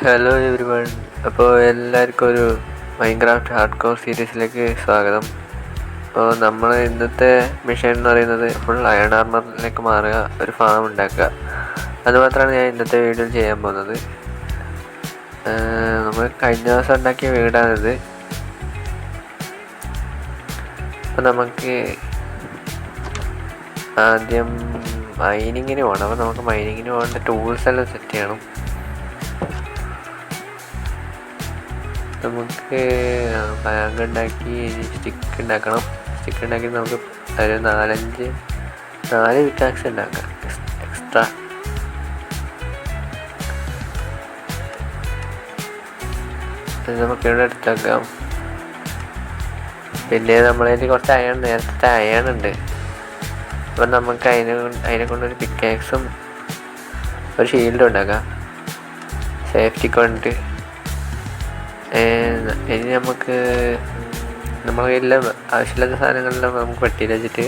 Hello every one. അപ്പോൾ എല്ലാവർക്കും ഒരു മൈൻക്രാഫ്റ്റ് ഹാർഡ് കോർ സീരീസിലേക്ക് സ്വാഗതം. അപ്പോൾ നമ്മൾ ഇന്നത്തെ മിഷൻ എന്ന് പറയുന്നത് ഫുൾ അയൺ ആർമറിലേക്ക് മാറുക, ഒരു ഫാം ഉണ്ടാക്കുക. അതുമാത്രമാണ് ഞാൻ ഇന്നത്തെ വീഡിയോയിൽ ചെയ്യാൻ പോകുന്നത്. നമ്മൾ കഴിഞ്ഞ ദിവസം ഉണ്ടാക്കിയ വീടാണിത്. അപ്പോൾ നമുക്ക് ആദ്യം മൈനിങ്ങിന് പോകണം. അപ്പോൾ നമുക്ക് മൈനിങ്ങിന് പോകേണ്ട ടൂൾസ് എല്ലാം സെറ്റ് ചെയ്യണം. നമുക്ക് ബാങ്ക് ഉണ്ടാക്കി സ്റ്റിക്ക് ഉണ്ടാക്കണം. സ്റ്റിക്ക് ഉണ്ടാക്കി നമുക്ക് ഒരു 4 വിക്കാക്സ് ഉണ്ടാക്കാം എക്സ്ട്രാ. നമുക്ക് ഇവിടെ എടുത്തേക്കാം. പിന്നെ നമ്മളതിൽ കുറച്ച് നേരത്തെ അയൺ ഉണ്ട്. അപ്പം നമുക്ക് അതിനെ കൊണ്ടൊരു പിക്കാക്സും ഒരു ഷീൽഡും ഉണ്ടാക്കാം സേഫ്റ്റിക്ക് വേണ്ടിയിട്ട്. ഇനി നമുക്ക് നമ്മളെ കയ്യിലെല്ലാം ആവശ്യമില്ലാത്ത സാധനങ്ങളെല്ലാം നമുക്ക് പെട്ടിയിൽ വെച്ചിട്ട്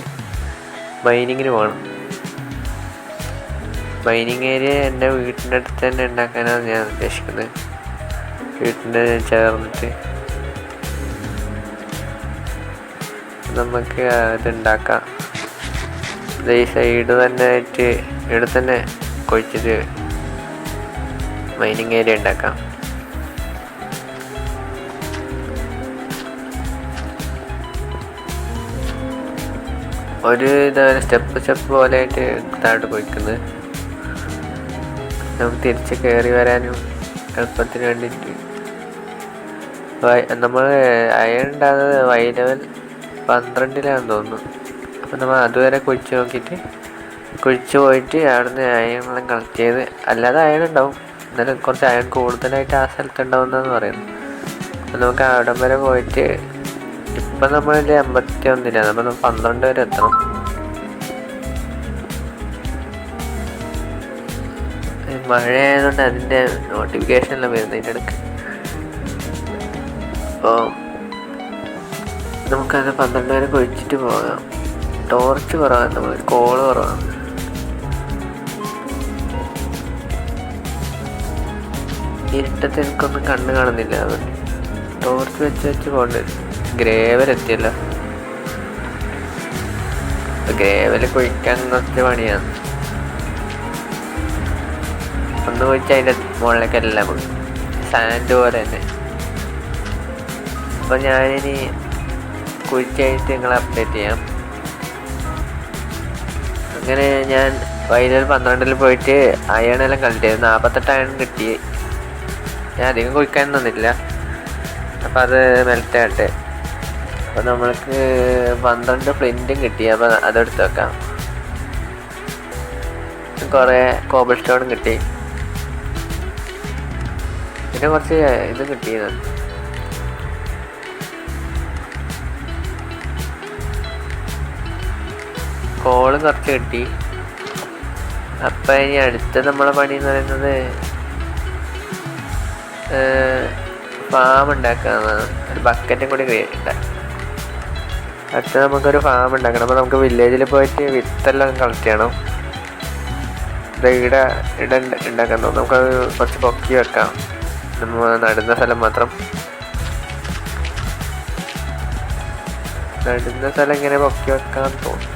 മൈനിങ്ങിന് പോകണം. മൈനിങ് ഏരിയ എൻ്റെ വീട്ടിൻ്റെ അടുത്ത് തന്നെ ഉണ്ടാക്കാനാണ് ഞാൻ ഉദ്ദേശിക്കുന്നത്. വീട്ടിൻ്റെ ചേർന്നിട്ട് നമുക്ക് അതുണ്ടാക്കാം. ഈ സൈഡ് തന്നെ ആയിട്ട് ഇവിടെ തന്നെ കുഴിച്ചിട്ട് മൈനിങ് ഏരിയ ഉണ്ടാക്കാം. ഒരു ഇതാണ് സ്റ്റെപ്പ് പോലെ ആയിട്ട് താഴോട്ട് പോയിക്കുന്നത്. നമുക്ക് തിരിച്ച് കയറി വരാനും എളുപ്പത്തിന് വേണ്ടിയിട്ട്. നമ്മൾ അയൺ ഉണ്ടാകുന്നത് വൈ ലെവൽ 12 തോന്നുന്നു. അപ്പം നമ്മൾ അതുവരെ കുഴിച്ച് പോയിട്ട് അവിടുന്ന് അയണെല്ലാം കളക്ട് ചെയ്ത്, അല്ലാതെ അയൺ ഉണ്ടാവും, എന്നാലും കുറച്ച് അയൺ കൂടുതലായിട്ട് ആ സ്ഥലത്ത് ഉണ്ടാവുന്നതെന്ന് പറയുന്നു. അപ്പം നമുക്ക് അവിടം വരെ പോയിട്ട് ഇപ്പം നമ്മളിൽ 51 നമ്മൾ 12 വരെ എത്തണം. മഴ ആയതുകൊണ്ട് അതിൻ്റെ നോട്ടിഫിക്കേഷനെല്ലാം വരുന്നതിൻ്റെ ഇടയ്ക്ക്. അപ്പോൾ നമുക്കത് 12 വരെ കുഴിച്ചിട്ട് പോകാം. ടോർച്ച് കുറവാണ്, നമ്മൾ കോള് കുറവാണ്. ഇരുട്ടത്ത് എനിക്കൊന്നും കണ്ണ് കാണുന്നില്ല, അതുകൊണ്ട് ടോർച്ച് വെച്ച് പോകേണ്ടി. ഗ്രേവൽ എത്തിയല്ലോ. ഗ്രേവൽ കുഴിക്കാൻ കുറച്ച് പണിയാണ്. ഒന്ന് കുഴിച്ച് അതിൻ്റെ മുകളിലേക്കെല്ലാം പോയി സാൻഡ് പോലെ തന്നെ. അപ്പോൾ ഞാനിനി കുഴിച്ചായിട്ട് നിങ്ങളെ അപ്ഡേറ്റ് ചെയ്യാം. അങ്ങനെ ഞാൻ വൈകുന്നേരം 12 പോയിട്ട് അയണെല്ലാം കളക്ട് ചെയ്തു. 48 അയൺ കിട്ടി. ഞാൻ അധികം കുഴിക്കാൻ തന്നില്ല, അപ്പം അത് മെൽറ്റാകട്ടെ. അപ്പോൾ നമ്മൾക്ക് 12 ഫ്ലിൻറ്റും കിട്ടി. അപ്പോൾ അതെടുത്ത് വെക്കാം. കുറേ കോബിൾ സ്റ്റോണും കിട്ടി. പിന്നെ കുറച്ച് ഇത് കിട്ടിയത്, കോളും കുറച്ച് കിട്ടി. അപ്പം ഇനി അടുത്ത നമ്മളെ പണി എന്ന് പറയുന്നത് ഫാം ഉണ്ടാക്കാമെന്നാണ്. ഒരു ബക്കറ്റും കൂടി ഉണ്ടാക്കാം. അടുത്ത നമുക്കൊരു ഫാം ഉണ്ടാക്കണം. അപ്പോൾ നമുക്ക് വില്ലേജിൽ പോയിട്ട് വിത്തെല്ലാം കളക്ട് ചെയ്യണം. ഇട ഉണ്ടാക്കാൻ തോന്നും. നമുക്കത് കുറച്ച് പൊക്കി വെക്കാം. നമ്മൾ നടുന്ന സ്ഥലം മാത്രം. നടുന്ന സ്ഥലം ഇങ്ങനെ പൊക്കി വെക്കാൻ തോന്നും.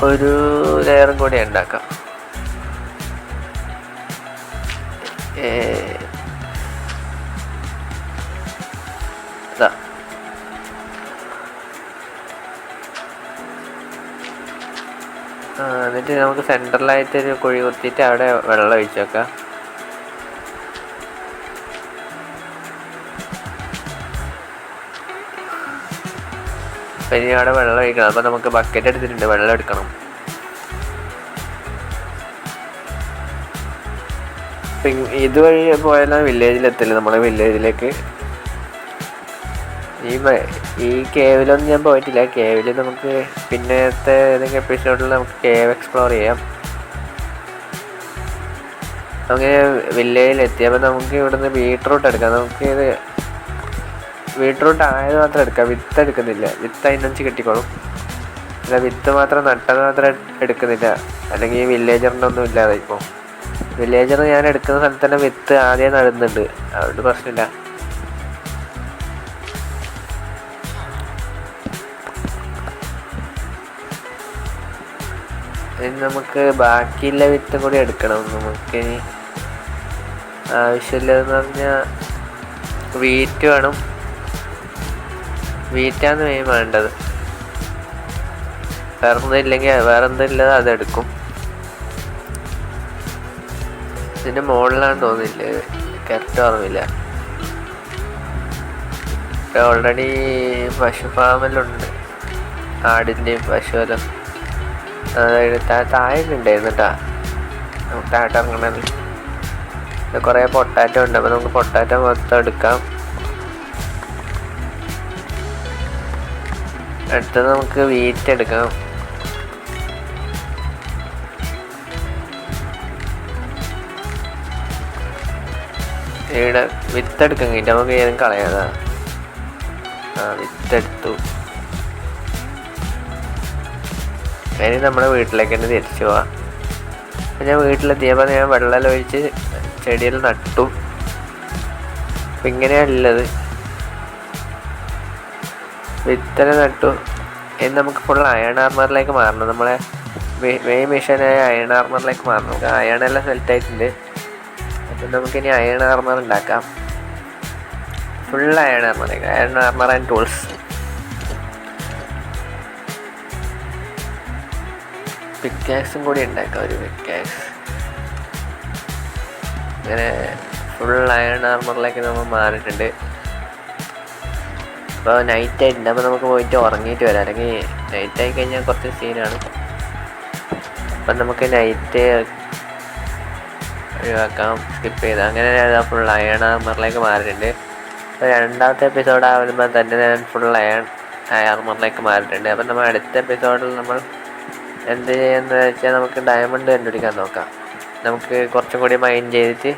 ഒരു ലെയറും കൂടി ഉണ്ടാക്കാം. എന്നിട്ട് നമുക്ക് സെൻട്രലായിട്ടൊരു കുഴി കുത്തിയിട്ട് അവിടെ വെള്ളം ഒഴിച്ച് വെക്കാം. അപ്പം ഇനി അവിടെ വെള്ളം ഒഴിക്കണം. അപ്പോൾ നമുക്ക് ബക്കറ്റ് എടുത്തിട്ടുണ്ട്, വെള്ളം എടുക്കണം. അപ്പം ഇതുവഴി പോയാലും വില്ലേജിലെത്തില്ല. നമ്മളെ വില്ലേജിലേക്ക് ഈ കേവിലൊന്നും ഞാൻ പോയിട്ടില്ല. കേവിൽ നമുക്ക് പിന്നത്തെ ഏതെങ്കിലും എപ്പിസോഡിൽ നമുക്ക് കേവ് എക്സ്പ്ലോർ ചെയ്യാം. അങ്ങനെ വില്ലേജിലെത്തി. അപ്പം നമുക്ക് ഇവിടുന്ന് ബീട്രൂട്ട് എടുക്കാം. നമുക്ക് ഇത് ബീട്രൂട്ട് ആയത് മാത്രം എടുക്കാം, വിത്ത് എടുക്കുന്നില്ല. വിത്ത് അതിനനുസരിച്ച് കിട്ടിക്കോളും. അല്ല, വിത്ത് മാത്രം നട്ടത് മാത്രം എടുക്കുന്നില്ല, അല്ലെങ്കിൽ ഈ വില്ലേജറിൻ്റെ ഒന്നും ഇല്ലാതെ ഇപ്പോൾ. വില്ലേജർ ഞാൻ എടുക്കുന്ന സ്ഥലത്ത് തന്നെ വിത്ത് ആദ്യം നടുന്നുണ്ട്, അതുകൊണ്ട് പ്രശ്നമില്ല. ഇനി നമുക്ക് ബാക്കിയുള്ള വിത്ത് കൂടി എടുക്കണം. നമുക്ക് ആവശ്യമില്ലതെന്ന് പറഞ്ഞാൽ വീറ്റ് വേണം. വീറ്റാണ് മെയിൻ വേണ്ടത്. വേറെന്തില്ലാതെ അതെടുക്കും. ഇതിൻ്റെ മുകളിലാണെന്ന് തോന്നില്ല, കറക്റ്റ് ഓർമ്മയില്ല. ഓൾറെഡി പശു ഫാമെല്ലാം ആടിൻ്റെയും പശുവെല്ലാം. അതായത് താഴെ ഉണ്ടായിരുന്നു കേട്ടോ, നമുക്ക് താഴോട്ട് ഇറങ്ങണത്. കുറേ പൊട്ടാറ്റോ ഉണ്ട്, അപ്പോൾ നമുക്ക് പൊട്ടാറ്റോ മൊത്തം എടുക്കാം. അടുത്തത് നമുക്ക് വീറ്റ് എടുക്കാം. ഇവിടെ വിത്തെടുക്കാൻ കഴിഞ്ഞിട്ട് നമുക്ക് ഏതും കളയാതാ. വിത്തെടുത്തു. ഇനി നമ്മുടെ വീട്ടിലേക്ക് തന്നെ തിരിച്ചു പോവാം. ഞാൻ വീട്ടിലെത്തിയപ്പോൾ ഞാൻ വെള്ളം ഒഴിച്ച് ചെടിയിൽ നട്ടു. അപ്പം ഇങ്ങനെയാണുള്ളത്. വിത്തനെ നട്ടു. ഇനി നമുക്ക് ഫുൾ അയൺ ആർമറിലേക്ക് മാറണം. നമ്മളെ മെയിൻ മിഷനായ അയൺ ആർമറിലേക്ക് മാറണം. നമുക്ക് അയണെല്ലാം സെലക്ട് ആയിട്ടുണ്ട്. അപ്പം നമുക്കിനി അയൺ ആർമർ ഉണ്ടാക്കാം. Full iron armour and tools. പിക്കാക്സും കൂടി ഉണ്ടാക്കാം, ഒരു പിക്കാക്സ്. ഇങ്ങനെ ഫുൾ അയൺ ആർമറിലേക്ക് നമ്മൾ മാറിയിട്ടുണ്ട്. അപ്പോൾ നൈറ്റ് ആയിട്ടുണ്ട്. അപ്പോൾ നമുക്ക് പോയിട്ട് ഉറങ്ങിയിട്ട് വരാം, അല്ലെങ്കിൽ നൈറ്റ് ആയി കഴിഞ്ഞാൽ കുറച്ച് സീനാണ്. അപ്പം നമുക്ക് നൈറ്റ് ഒഴിവാക്കാം, സ്കിപ്പ് ചെയ്ത്. അങ്ങനെ ഞാൻ ഫുൾ അയൺ ആർമറിലേക്ക് മാറിയിട്ടുണ്ട്. അപ്പോൾ രണ്ടാമത്തെ എപ്പിസോഡ് ആവുമ്പോൾ തന്നെ ഞാൻ ഫുൾ അയൺ ആർമറിലേക്ക് മാറിയിട്ടുണ്ട്. അപ്പം നമ്മൾ അടുത്ത എപ്പിസോഡിൽ നമ്മൾ എന്ത് ചെയ്യുന്നത് വെച്ചാൽ നമുക്ക് ഡയമണ്ട് കണ്ടുപിടിക്കാൻ നോക്കാം. നമുക്ക് കുറച്ചും കൂടി മൈൻഡ് ചെയ്തിട്ട്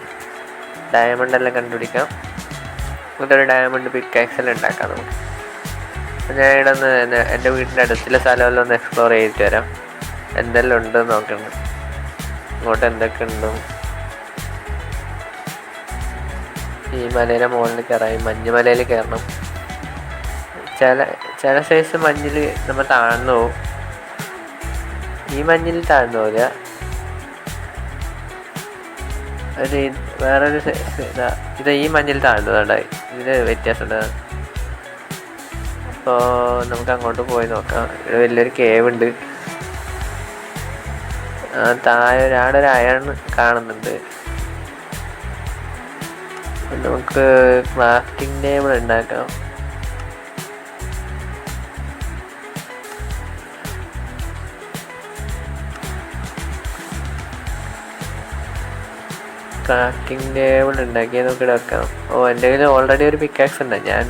ഡയമണ്ടെല്ലാം കണ്ടുപിടിക്കാം. ഇതൊരു ഡയമണ്ട് പിക്കാക്സെല്ലാം ഉണ്ടാക്കാം നമുക്ക്. അപ്പം ഞാൻ ഇവിടെ ഒന്ന് എൻ്റെ വീടിൻ്റെ അടുത്തുള്ള സ്ഥലമെല്ലാം ഒന്ന് എക്സ്പ്ലോർ ചെയ്തിട്ട് വരാം. എന്തെല്ലാം ഉണ്ടെന്ന് നോക്കണം, ഇങ്ങോട്ട് എന്തൊക്കെ ഉണ്ടോ. ഈ മലയുടെ മുകളിൽ കയറാം, ഈ മഞ്ഞുമലയിൽ കയറണം. ചില സൈസ് മഞ്ഞിൽ നമ്മൾ താഴ്ന്നു പോകും. ഈ മഞ്ഞിൽ താഴ്ന്നു പോകില്ല. വേറൊരു ഇത് ഈ മഞ്ഞിൽ താഴ്ന്നതുണ്ടായി, ഇതിന് വ്യത്യാസമുണ്ട്. അപ്പോൾ നമുക്ക് അങ്ങോട്ട് പോയി നോക്കാം. ഇവിടെ വലിയൊരു കേവ് ഉണ്ട്. താഴെ ഒരാളൊരു അയൺ കാണുന്നുണ്ട്. നമുക്ക് ക്രാഫ്റ്റിംഗ് ടേബിൾ ഉണ്ടാക്കാം. ക്രാഫ്റ്റിംഗ് ടേബിൾ ഉണ്ടാക്കിയാൽ നമുക്ക് വെക്കാം. എൻ്റെ കയ്യിൽ ഓൾറെഡി ഒരു പിക്കാക്സ് ഉണ്ട്. ഞാൻ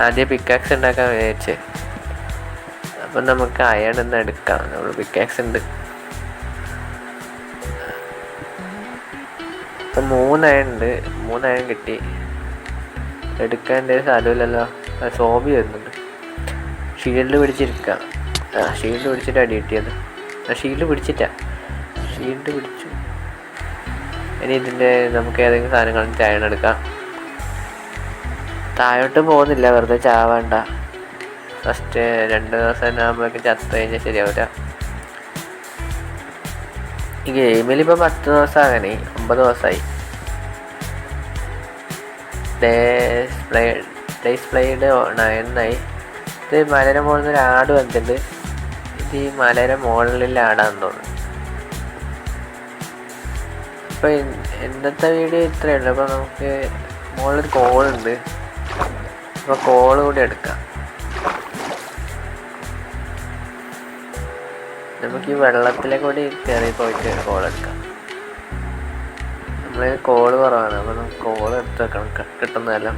ആദ്യം പിക്കാക്സ് ഉണ്ടാക്കാൻ വിചാരിച്ചേ. അപ്പം നമുക്ക് അയൺ ഒന്ന് എടുക്കാം. നമ്മൾ പിക്കാക്സ് ഉണ്ട്. ഇപ്പം 3 അയൺ ഉണ്ട്. 3 അയൺ കിട്ടി. എടുക്കാൻ എൻ്റെ സ്ഥലമില്ലല്ലോ. സോബി വരുന്നുണ്ട്. ഷീൽഡ് പിടിച്ചിരിക്കാം. ഷീൽഡ് പിടിച്ചിട്ട് അടി കിട്ടിയത്. ഷീൽഡ് പിടിച്ചു. ഇനി ഇതിൻ്റെ നമുക്ക് ഏതെങ്കിലും സാധനങ്ങൾ അയൺ എടുക്കാം. താഴോട്ട് പോകുന്നില്ല, വെറുതെ ചാവണ്ട. ഫസ്റ്റ് 2 ദിവസം തന്നെ ആകുമ്പോഴേക്കും ചത്തു കഴിഞ്ഞാൽ ശരിയാവില്ല. ഈ ഗെയിമിലിപ്പോൾ 10 ദിവസം അങ്ങനെ 9 ദിവസമായി. ഡിസ്പ്ലേഡ് 9 ഇത് മലയുടെ മുകളിൽ നിന്ന് ഒരു ആട് വന്നിട്ടുണ്ട്. ഇത് ഈ മലയുടെ മുകളിൽ ആടാന്ന് തോന്നുന്നു. അപ്പോൾ ഇന്നത്തെ വീഡിയോ ഇത്രയേ ഉള്ളൂ. അപ്പോൾ നമുക്ക് മുകളിലൊരു കോളുണ്ട്. അപ്പോൾ കോള് കൂടി എടുക്കാം. നമുക്ക് ഈ വെള്ളത്തിലെ കൂടി കയറി പോയിട്ട് കോളെടുക്കാം. നമ്മൾ കോള് കുറവാണ്, അപ്പോൾ നമുക്ക് കോള് എടുത്ത് വെക്കണം കിട്ടുന്നതെല്ലാം.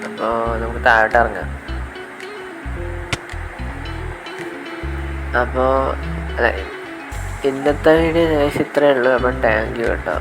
അപ്പോൾ നമുക്ക് താഴോട്ട് ഇറങ്ങാം. അപ്പോൾ ഇന്നത്തെ വീഡിയോ ഏകദേശം ഇത്രയേ ഉള്ളൂ. അപ്പം താങ്ക് യു കേട്ടോ.